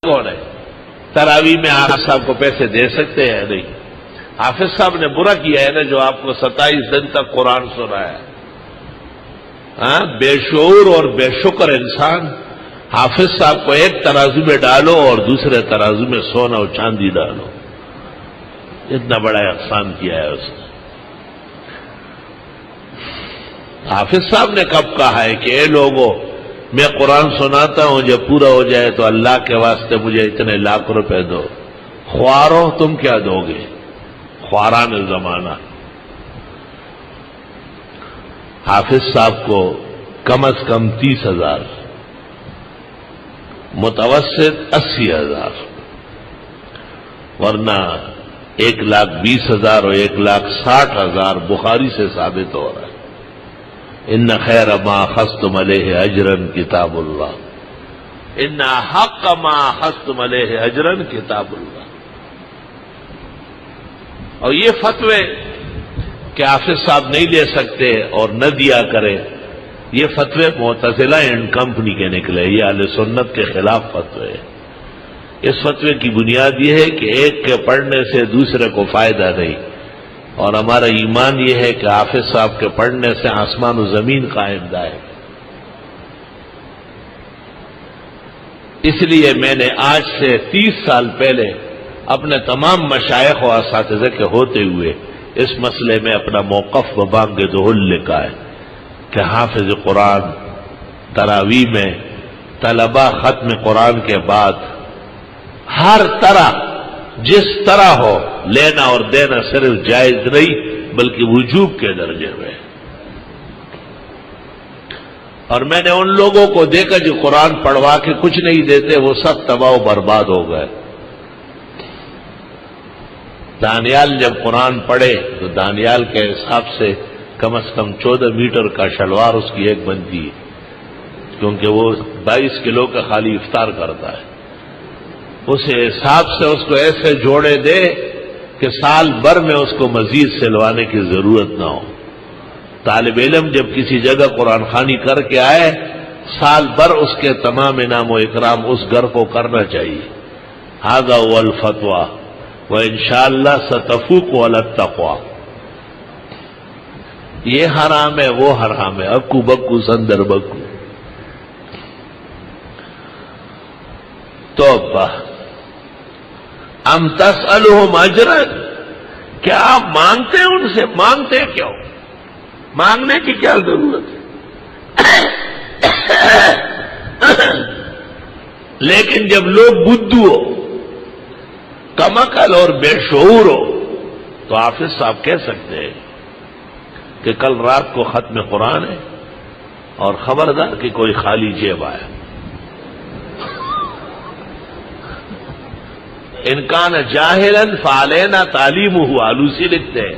کون ہے؟ تراویح میں حافظ صاحب کو پیسے دے سکتے ہیں؟ نہیں. حافظ صاحب نے برا کیا ہے نا جو آپ کو 27 دن تک قرآن سنایا. ہاں، بے شعور اور بے شکر انسان. حافظ صاحب کو ایک ترازو میں ڈالو اور دوسرے ترازو میں سونا اور چاندی ڈالو. اتنا بڑا احسان کیا ہے اس نے. حافظ صاحب نے کب کہا ہے کہ اے لوگوں، میں قرآن سناتا ہوں، جب پورا ہو جائے تو اللہ کے واسطے مجھے اتنے لاکھ روپے دو. خواروں تم کیا دو گے؟ خواران زمانہ. حافظ صاحب کو کم از کم 30,000، متوسط 80,000، ورنہ 1,20,000 اور 1,60,000 بخاری سے ثابت ہو رہا ہے. ان خیر ما اخذتم علیہ اجرا کتاب اللہ، ان حق ما اخذتم علیہ اجرا کتاب اللہ. اور یہ فتوے کہ حافظ صاحب نہیں لے سکتے اور نہ دیا کرے، یہ فتوے معتزلہ اینڈ کمپنی کے نکلے. یہ اہل سنت کے خلاف فتوے. اس فتوے کی بنیاد یہ ہے کہ ایک کے پڑھنے سے دوسرے کو فائدہ نہیں، اور ہمارا ایمان یہ ہے کہ حافظ صاحب کے پڑھنے سے آسمان و زمین قائم دائم. اس لیے میں نے آج سے 30 سال پہلے اپنے تمام مشائخ و اساتذہ کے ہوتے ہوئے اس مسئلے میں اپنا موقف و بانگ دہل لکھا ہے کہ حافظ قرآن تراویح میں طلبہ ختم قرآن کے بعد ہر طرح جس طرح ہو لینا اور دینا صرف جائز نہیں بلکہ وجوب کے درجے میں. اور میں نے ان لوگوں کو دیکھا جو قرآن پڑھوا کے کچھ نہیں دیتے، وہ سب تباہ و برباد ہو گئے. دانیال جب قرآن پڑھے تو دانیال کے حساب سے کم از کم 14 میٹر کا شلوار اس کی ایک بنتی ہے، کیونکہ وہ 22 کلو کا خالی افطار کرتا ہے. اس حساب سے اس کو ایسے جوڑے دے کہ سال بھر میں اس کو مزید سلوانے کی ضرورت نہ ہو. طالب علم جب کسی جگہ قرآن خوانی کر کے آئے، سال بھر اس کے تمام انعام و اکرام اس گھر کو کرنا چاہیے. ھذا هو الفتویٰ وانشاءاللہ ستفوق علی التقویٰ. یہ حرام ہے، وہ حرام ہے، اکو بکو سندر بکو. توبہ. ام تسألہم اجرا، کیا آپ مانگتے ہیں ان سے؟ مانگتے کیوں؟ مانگنے کی کیا ضرورت ہے؟ لیکن جب لوگ بدھو ہو، کم عقل اور بے شعور ہو، تو حافظ صاحب کہہ سکتے ہیں کہ کل رات کو ختم قرآن ہے اور خبردار کہ کوئی خالی جیب آیا. ان کان جاہلا فعلینا تعلیمہ، آلوسی لکھتے ہیں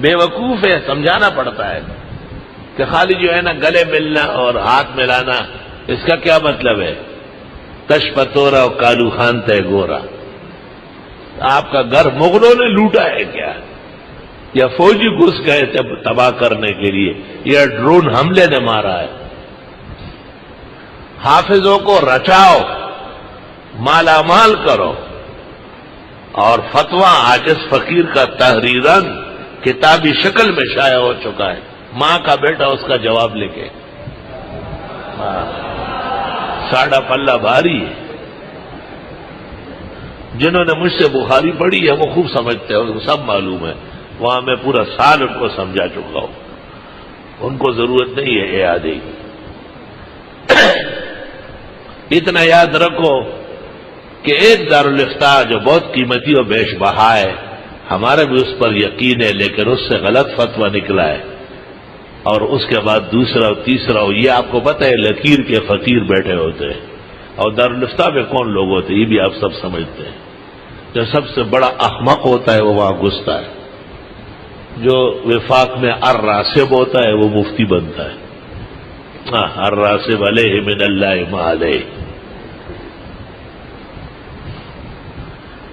بے وقوف ہے، سمجھانا پڑتا ہے کہ خالی جو ہے نا گلے ملنا اور ہاتھ ملانا، اس کا کیا مطلب ہے؟ تش پتورا اور کالو خان تے گورا. آپ کا گھر مغلوں نے لوٹا ہے کیا؟ یا فوجی گھس گئے تھے تباہ کرنے کے لیے، یا ڈرون حملے نے مارا ہے؟ حافظوں کو رچاؤ، مالا مال کرو. اور فتویٰ عاجز فقیر کا تحریراً کتابی شکل میں شائع ہو چکا ہے. ماں کا بیٹا اس کا جواب لکھے. ساڑھا پلہ بھاری ہے. جنہوں نے مجھ سے بخاری پڑھی ہے وہ خوب سمجھتے ہیں، ان کو سب معلوم ہے. وہاں میں پورا سال ان کو سمجھا چکا ہوں، ان کو ضرورت نہیں ہے اعادے کی. اتنا یاد رکھو کہ ایک دارالافتاء جو بہت قیمتی اور بیش بہا ہے، ہمارا بھی اس پر یقین ہے، لیکن اس سے غلط فتویٰ نکلا ہے، اور اس کے بعد دوسرا اور تیسرا. یہ آپ کو پتہ ہے لکیر کے فقیر بیٹھے ہوتے ہیں، اور دارالافتاء میں کون لوگ ہوتے ہیں یہ بھی آپ سب سمجھتے ہیں. جو سب سے بڑا احمق ہوتا ہے وہ وہاں گھستا ہے. جو وفاق میں الراسب ہوتا ہے وہ مفتی بنتا ہے. الراسب علیہ من اللہ ما علیہ.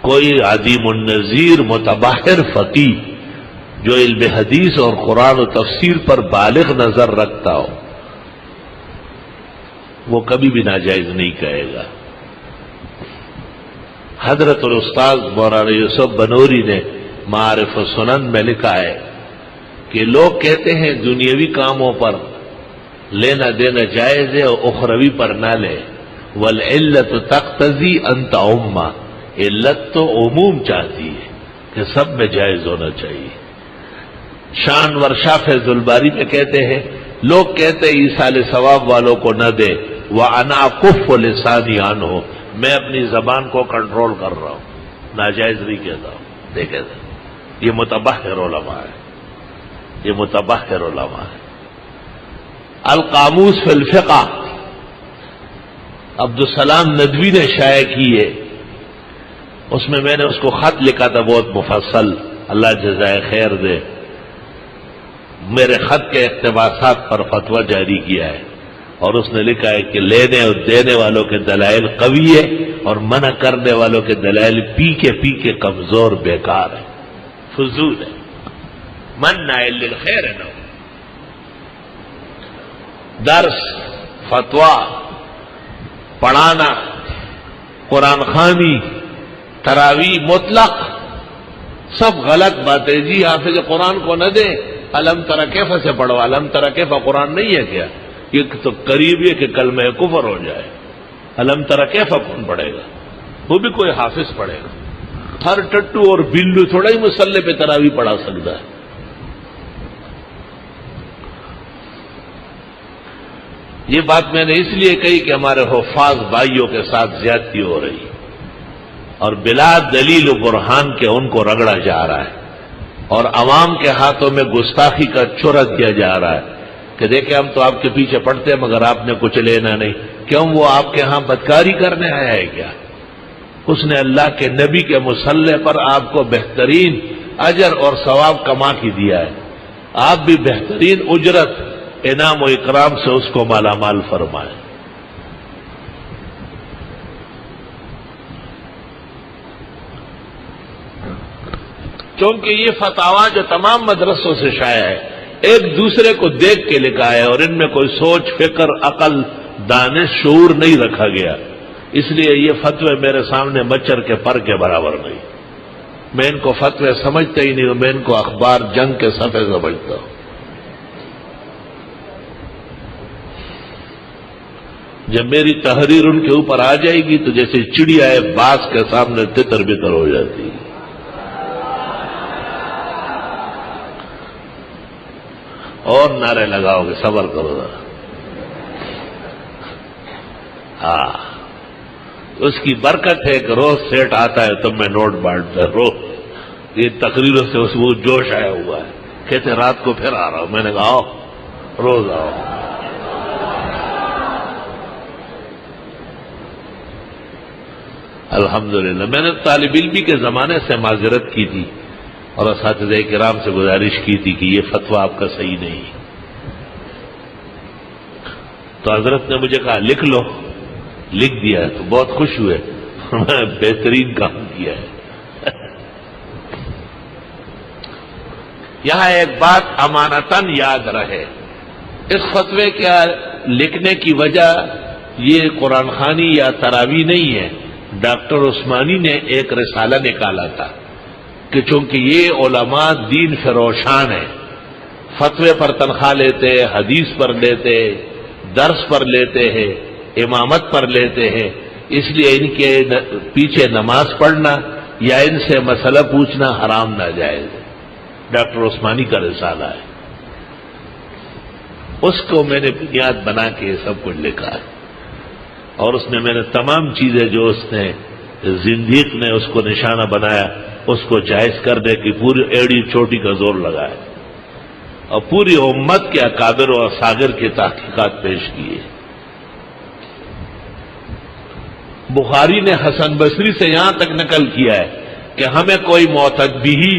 کوئی عدیم النظیر متبحر فقیہ جو علم حدیث اور قرآن و تفسیر پر بالغ نظر رکھتا ہو، وہ کبھی بھی ناجائز نہیں کہے گا. حضرت الاستاذ مولانا یوسف بنوری نے معارف السنن میں لکھا ہے کہ لوگ کہتے ہیں دنیاوی کاموں پر لینا دینا جائز ہے اور اخروی پر نہ لے، والعلت تقتضی ان تعم، علت تو عموم چاہتی ہے کہ سب میں جائز ہونا چاہیے۔ شان ورشا فیض الباری میں کہتے ہیں لوگ کہتے ہیں ایصال ثواب والوں کو نہ دے، وَأَنَا أَكُفُّ لِسَانِي عَنْهُ، میں اپنی زبان کو کنٹرول کر رہا ہوں، ناجائز نہیں کہتا ہوں۔ دیکھیں یہ متبحر علماء ہے، یہ متبحر علماء ہے۔ القاموس فی الفقہ عبدالسلام ندوی نے شائع کی ہے، اس میں نے اس کو خط لکھا تھا بہت مفصل، اللہ جزائے خیر دے، میرے خط کے اقتباسات پر فتویٰ جاری کیا ہے، اور اس نے لکھا ہے کہ لینے اور دینے والوں کے دلائل قوی ہے اور منع کرنے والوں کے دلائل پی کے کمزور بیکار ہے، فضول ہے، منع للخیر ہے نہ۔ درس، فتویٰ، پڑھانا، قرآن خوانی، تراویح مطلق سب غلط باتیں۔ جی حافظ قرآن کو نہ دے، علم تری کیف سے پڑھو، علم تری کیف قرآن نہیں ہے کیا؟ یہ تو قریب ہے کہ کلمہ کفر ہو جائے۔ علم تری کیف کون پڑھے گا؟ وہ بھی کوئی حافظ پڑھے گا؟ ہر ٹٹو اور بلو تھوڑا ہی مصلی پہ تراویح پڑھا سکتا ہے۔ یہ بات میں نے اس لیے کہی کہ ہمارے حفاظ بھائیوں کے ساتھ زیادتی ہو رہی اور بلا دلیل و برہان کے ان کو رگڑا جا رہا ہے، اور عوام کے ہاتھوں میں گستاخی کا چرت دیا جا رہا ہے کہ دیکھیں ہم تو آپ کے پیچھے پڑتے ہیں مگر آپ نے کچھ لینا نہیں۔ کیوں؟ وہ آپ کے ہاں بدکاری کرنے آیا ہے کیا؟ اس نے اللہ کے نبی کے مصلی پر آپ کو بہترین اجر اور ثواب کما کے دیا ہے، آپ بھی بہترین اجرت، انعام و اکرام سے اس کو مالا مال فرمائیں۔ کیونکہ یہ فتاویٰ جو تمام مدرسوں سے شائع ہے ایک دوسرے کو دیکھ کے لکھا ہے، اور ان میں کوئی سوچ، فکر، عقل، دانش، شعور نہیں رکھا گیا، اس لیے یہ فتوے میرے سامنے مچھر کے پر کے برابر نہیں۔ میں ان کو فتوے سمجھتا ہی نہیں ہوں، میں ان کو اخبار جنگ کے صفحے سمجھتا ہوں۔ جب میری تحریر ان کے اوپر آ جائے گی تو جیسے چڑیا ہے باز کے سامنے تتر بتر ہو جاتی ہے۔ اور نعرے لگاؤ گے، صبر کرو ذرا۔ ہاں، اس کی برکت ہے کہ روز سیٹ آتا ہے تم میں نوٹ بانٹتا ہے، روز یہ تقریروں سے اس وہ جوش آیا ہوا ہے، کہتے رات کو پھر آ رہا ہوں۔ میں نے کہا آؤ، روز آؤ۔ الحمدللہ میں نے طالب علمی کے زمانے سے معذرت کی تھی اور اساتذہ کرام سے گزارش کی تھی کہ یہ فتویٰ آپ کا صحیح نہیں، تو حضرت نے مجھے کہا لکھ لو، لکھ دیا ہے، تو بہت خوش ہوئے، میں بہترین کام کیا ہے۔ یہاں ایک بات امانتاً یاد رہے، اس فتوے کے لکھنے کی وجہ یہ قرآن خوانی یا تراویح نہیں ہے، ڈاکٹر عثمانی نے ایک رسالہ نکالا تھا کہ چونکہ یہ علماء دین فروشان ہیں، فتوے پر تنخواہ لیتے، حدیث پر لیتے، درس پر لیتے ہیں، امامت پر لیتے ہیں، اس لیے ان کے پیچھے نماز پڑھنا یا ان سے مسئلہ پوچھنا حرام ناجائز ہے۔ ڈاکٹر عثمانی کا رسالہ ہے، اس کو میں نے بنیاد بنا کے سب کچھ لکھا ہے، اور اس میں نے تمام چیزیں جو اس نے زندیق نے اس کو نشانہ بنایا اس کو جائز کرنے کی پوری ایڑی چوٹی کا زور لگایا، اور پوری امت کے اکابر و اصاغر کی تحقیقات پیش کیے۔ بخاری نے حسن بصری سے یہاں تک نقل کیا ہے کہ ہمیں کوئی معتد بھی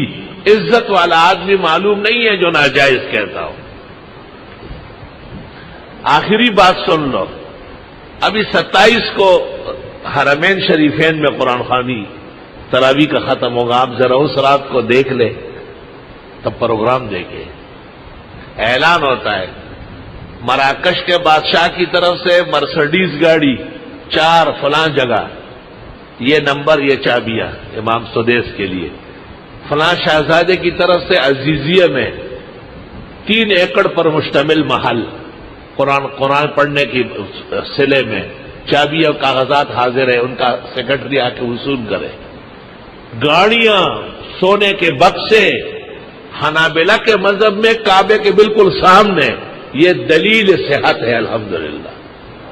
عزت والا آدمی معلوم نہیں ہے جو ناجائز کہتا ہو۔ آخری بات سن لو، ابھی 27 کو حرمین شریفین میں قرآن خوانی تراویح کا ختم ہوگا، آپ ذرا اس رات کو دیکھ لیں، تب پروگرام دیکھیں، اعلان ہوتا ہے مراکش کے بادشاہ کی طرف سے مرسڈیز گاڑی 4 فلاں جگہ، یہ نمبر، یہ چابیاں امام سدیس کے لیے، فلاں شہزادے کی طرف سے عزیزیہ میں 3 ایکڑ پر مشتمل محل، قرآن پڑھنے کی سلے میں چابی اور کاغذات حاضر ہے، ان کا سیکرٹری آ کے وصول کرے۔ گاڑیاں، سونے کے بکسے، حنابلہ کے مذہب میں کعبے کے بالکل سامنے، یہ دلیل صحت ہے الحمدللہ۔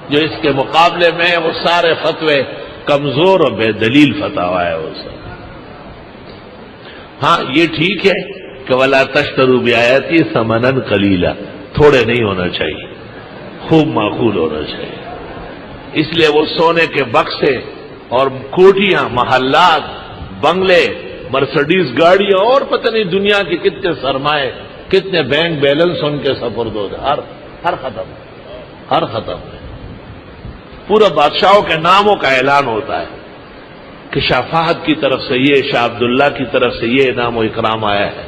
جو اس کے مقابلے میں وہ سارے فتوے کمزور اور بے دلیل فتوا ہے وہ سب۔ ہاں یہ ٹھیک ہے کہ وَلَا تَشْتَرُوا بِآيَاتِي ثَمَنًا قَلِيلًا، تھوڑے نہیں ہونا چاہیے، خوب معقول ہونا چاہیے۔ اس لیے وہ سونے کے بکسے اور کوٹیاں، محلات، بنگلے، مرسڈیز گاڑیاں اور پتہ نہیں دنیا کے کتنے سرمائے، کتنے بینک بیلنس ان کے سپرد ہو گئے، ہر ختم ہے۔ پورا بادشاہوں کے ناموں کا اعلان ہوتا ہے کہ شاہ فہد کی طرف سے یہ، شاہ عبداللہ کی طرف سے یہ انعام و اکرام آیا ہے۔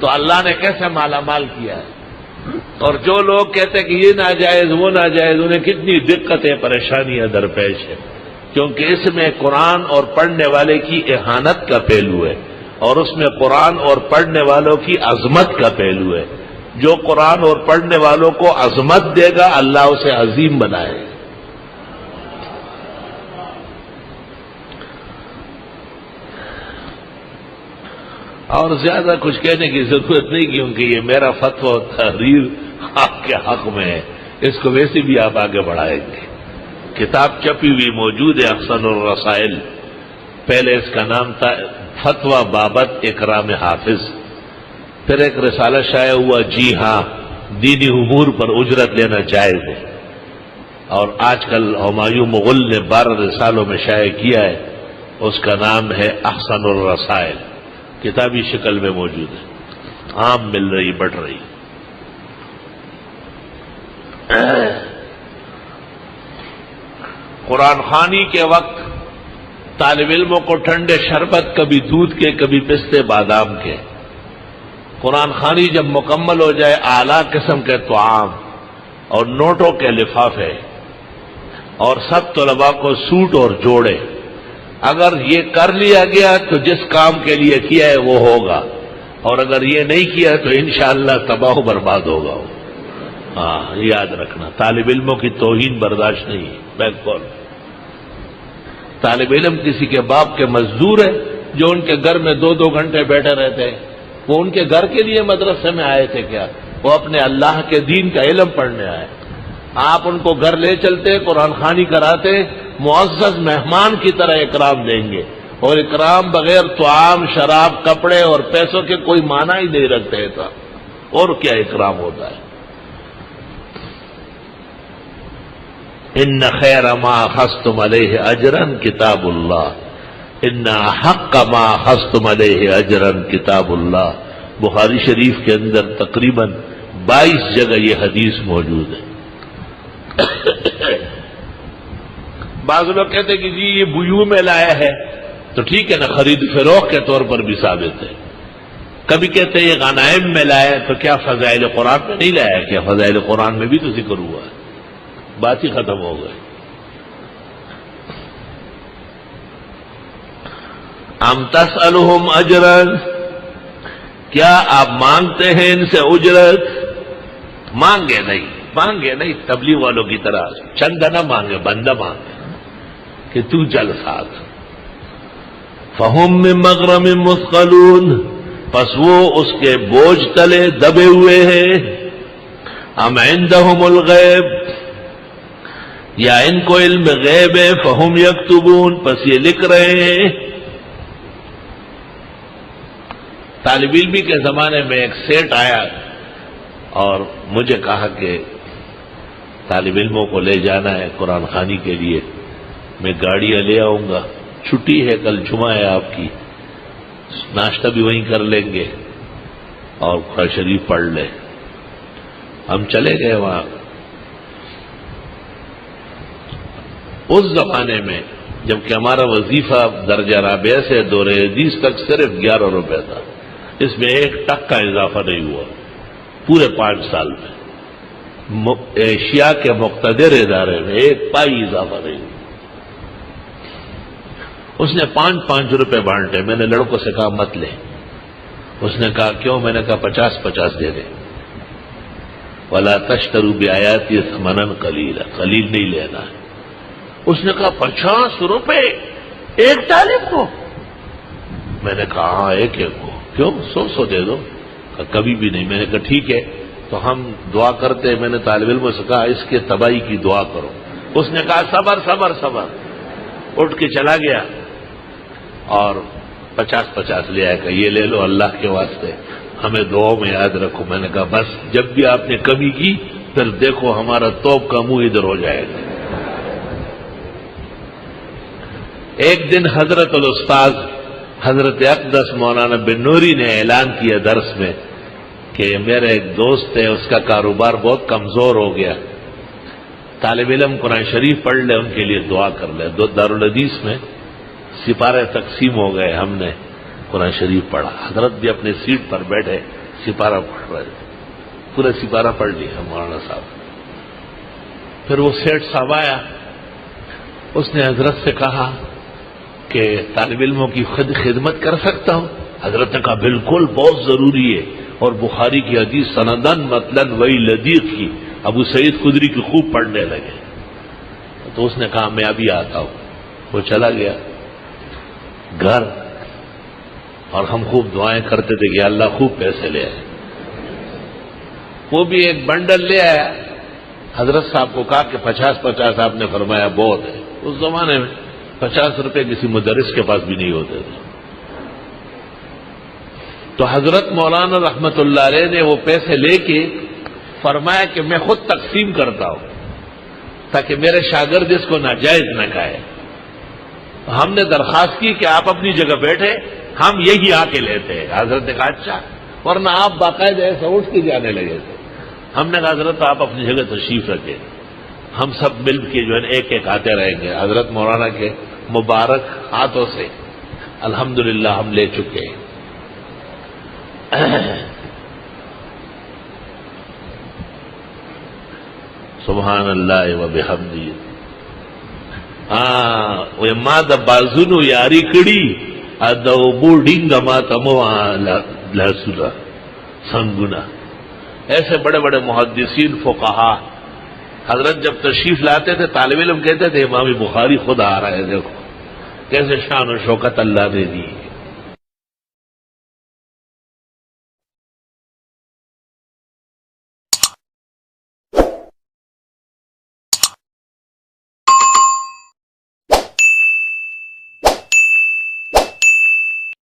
تو اللہ نے کیسے مالا مال کیا ہے۔ اور جو لوگ کہتے ہیں کہ یہ ناجائز وہ ناجائز، انہیں کتنی دقتیں پریشانیاں درپیش ہیں، کیونکہ اس میں قرآن اور پڑھنے والے کی اہانت کا پہلو ہے، اور اس میں قرآن اور پڑھنے والوں کی عظمت کا پہلو ہے۔ جو قرآن اور پڑھنے والوں کو عظمت دے گا اللہ اسے عظیم بنائے گا۔ اور زیادہ کچھ کہنے کی ضرورت نہیں، کیونکہ یہ میرا فتویٰ و تحریر آپ کے حق میں ہے، اس کو ویسے بھی آپ آگے بڑھائیں گے۔ کتاب چھپی ہوئی موجود ہے، احسن الرسائل، پہلے اس کا نام تھا فتویٰ بابت اکرام حافظ، پھر ایک رسالہ شائع ہوا جی ہاں دینی امور پر اجرت لینا جائز ہے، اور آج کل ہمایوں مغل نے 12 رسالوں میں شائع کیا ہے، اس کا نام ہے احسن الرسائل، کتابی شکل میں موجود ہے، عام مل رہی، بڑھ رہی۔ قرآن خوانی کے وقت طالب علموں کو ٹھنڈے شربت، کبھی دودھ کے، کبھی پستے بادام کے، قرآن خوانی جب مکمل ہو جائے اعلیٰ قسم کے طعام اور نوٹوں کے لفافے، اور سب طلباء کو سوٹ اور جوڑے۔ اگر یہ کر لیا گیا تو جس کام کے لیے کیا ہے وہ ہوگا، اور اگر یہ نہیں کیا تو انشاءاللہ تباہ و برباد ہوگا۔ ہاں یاد رکھنا، طالب علموں کی توہین برداشت نہیں ہے، بیک کال۔ طالب علم کسی کے باپ کے مزدور ہے، جو ان کے گھر میں 2-2 گھنٹے بیٹھے رہتے ہیں، وہ ان کے گھر کے لیے مدرسے میں آئے تھے کیا؟ وہ اپنے اللہ کے دین کا علم پڑھنے آئے۔ آپ ان کو گھر لے چلتے، قرآن خوانی کراتے، معزز مہمان کی طرح اکرام دیں گے، اور اکرام بغیر طعام، شراب، کپڑے اور پیسوں کے کوئی معنی ہی نہیں رکھتے تھا، اور کیا اکرام ہوتا ہے۔ ان خیر ما اخذتم علیہ اجرا کتاب اللہ، ان حق ما اخذتم علیہ اجرا کتاب اللہ، بخاری شریف کے اندر تقریباً 22 جگہ یہ حدیث موجود ہے۔ بعض لوگ کہتے ہیں کہ جی یہ بیوع میں لایا ہے، تو ٹھیک ہے نا، خرید فروخت کے طور پر بھی ثابت ہے۔ کبھی کہتے ہیں یہ غنائم میں لایا ہے، تو کیا فضائل قرآن میں نہیں لایا؟ کیا فضائل قرآن میں بھی تو ذکر ہوا ہے، بات ہی ختم ہو گئی۔ ام تسألهم اجرا، کیا آپ مانگتے ہیں ان سے اجرت؟ مانگے نہیں، تبلیغ والوں کی طرح چندہ نہ مانگے، بندہ مانگے کہ تو چل ساتھ۔ فہم من مغرم مثقلون، پس وہ اس کے بوجھ تلے دبے ہوئے ہیں۔ ام عندهم الغیب، یا ان کو علم غیب ہے، فہم یکتبون، پس یہ لکھ رہے ہیں۔ طالب علمی کے زمانے میں ایک سیٹ آیا اور مجھے کہا کہ طالب علموں کو لے جانا ہے قرآن خوانی کے لیے، میں گاڑیاں لے آؤں گا، چھٹی ہے، کل جمعہ ہے آپ کی، ناشتہ بھی وہیں کر لیں گے اور قرآن شریف پڑھ لیں۔ ہم چلے گئے وہاں۔ اس زمانے میں جبکہ ہمارا وظیفہ درجہ رابعہ سے دور حدیث تک صرف 11 روپے تھا، اس میں 1 ٹک کا اضافہ نہیں ہوا پورے 5 سال میں۔ ایشیا کے مقتدر ادارے میں 1 پائی اضافہ نہیں ہوا۔ اس نے 5-5 روپے بانٹے. میں نے لڑکوں سے کہا مت لے. اس نے کہا کیوں؟ میں نے کہا 50-50 دے دے. وَلَا تَشْتَرُوا بِآيَاتِي ثَمَنًا قَلِيلًا، قلیل نہیں لینا. اس نے کہا 50 روپے ایک طالب کو؟ میں نے کہا ہاں ایک کو. کیوں؟ 100 دے دو. کبھی بھی نہیں. میں نے کہا ٹھیک ہے تو ہم دعا کرتے. میں نے طالب علم سے کہا اس کے تباہی کی دعا کرو. اس نے کہا صبر صبر صبر. اٹھ کے چلا گیا اور 50-50 لے آیا کہ یہ لے لو اللہ کے واسطے، ہمیں دعاؤں میں یاد رکھو. میں نے کہا بس جب بھی آپ نے کمی کی پھر دیکھو ہمارا توپ کا منہ ادھر ہو جائے گا. ایک دن حضرت الاستاذ حضرت اقدس مولانا بن نوری نے اعلان کیا درس میں کہ میرے ایک دوست ہے، اس کا کاروبار بہت کمزور ہو گیا، طالب علم قرآن شریف پڑھ لے، ان کے لیے دعا کر لے. دارالحدیث میں سپارے تقسیم ہو گئے، ہم نے قرآن شریف پڑھا. حضرت بھی اپنے سیٹ پر بیٹھے سپارہ پڑھ رہے، پورا سپارہ پڑھ لیا مولانا صاحب. پھر وہ سیٹھ صاحب آیا، اس نے حضرت سے کہا کہ طالب علموں کی خدمت کر سکتا ہوں؟ حضرت نے کہا بالکل، بہت ضروری ہے. اور بخاری کی حدیث سندن مطلن وہی لدیق کی ابو سعید خدری کی خوب پڑھنے لگے. تو اس نے کہا میں ابھی آتا ہوں. وہ چلا گیا گھر اور ہم خوب دعائیں کرتے تھے کہ اللہ خوب پیسے لے آئے. وہ بھی ایک بنڈل لے آیا. حضرت صاحب کو کہا کہ 50-50 آپ نے فرمایا بہت ہے. اس زمانے میں 50 روپے کسی مدرس کے پاس بھی نہیں ہوتے تھے. تو حضرت مولانا رحمت اللہ علیہ نے وہ پیسے لے کے فرمایا کہ میں خود تقسیم کرتا ہوں تاکہ میرے شاگرد اس کو ناجائز نہ کہے. ہم نے درخواست کی کہ آپ اپنی جگہ بیٹھے، ہم یہی آ کے لیتے ہیں. حضرت نے کہا اچھا، ورنہ آپ باقاعدہ ایسا اٹھ کے جانے لگے تھے. ہم نے کہا حضرت آپ اپنی جگہ تشریف رکھیں، ہم سب مل کے جو ہے ایک ایک آتے رہیں گے. حضرت مولانا کے مبارک ہاتھوں سے الحمدللہ ہم لے چکے ہیں. سبحان اللہ و بحمدہ. ما د بازونو یاری کړي ادو بورډینګ ما تمو لاسونه سنگنا. ایسے بڑے بڑے محدثین فقہا حضرت جب تشریف لاتے تھے طالب علم کہتے تھے امام بخاری خود آ رہا ہے، دیکھو کیسے شان و شوکت اللہ نے دی.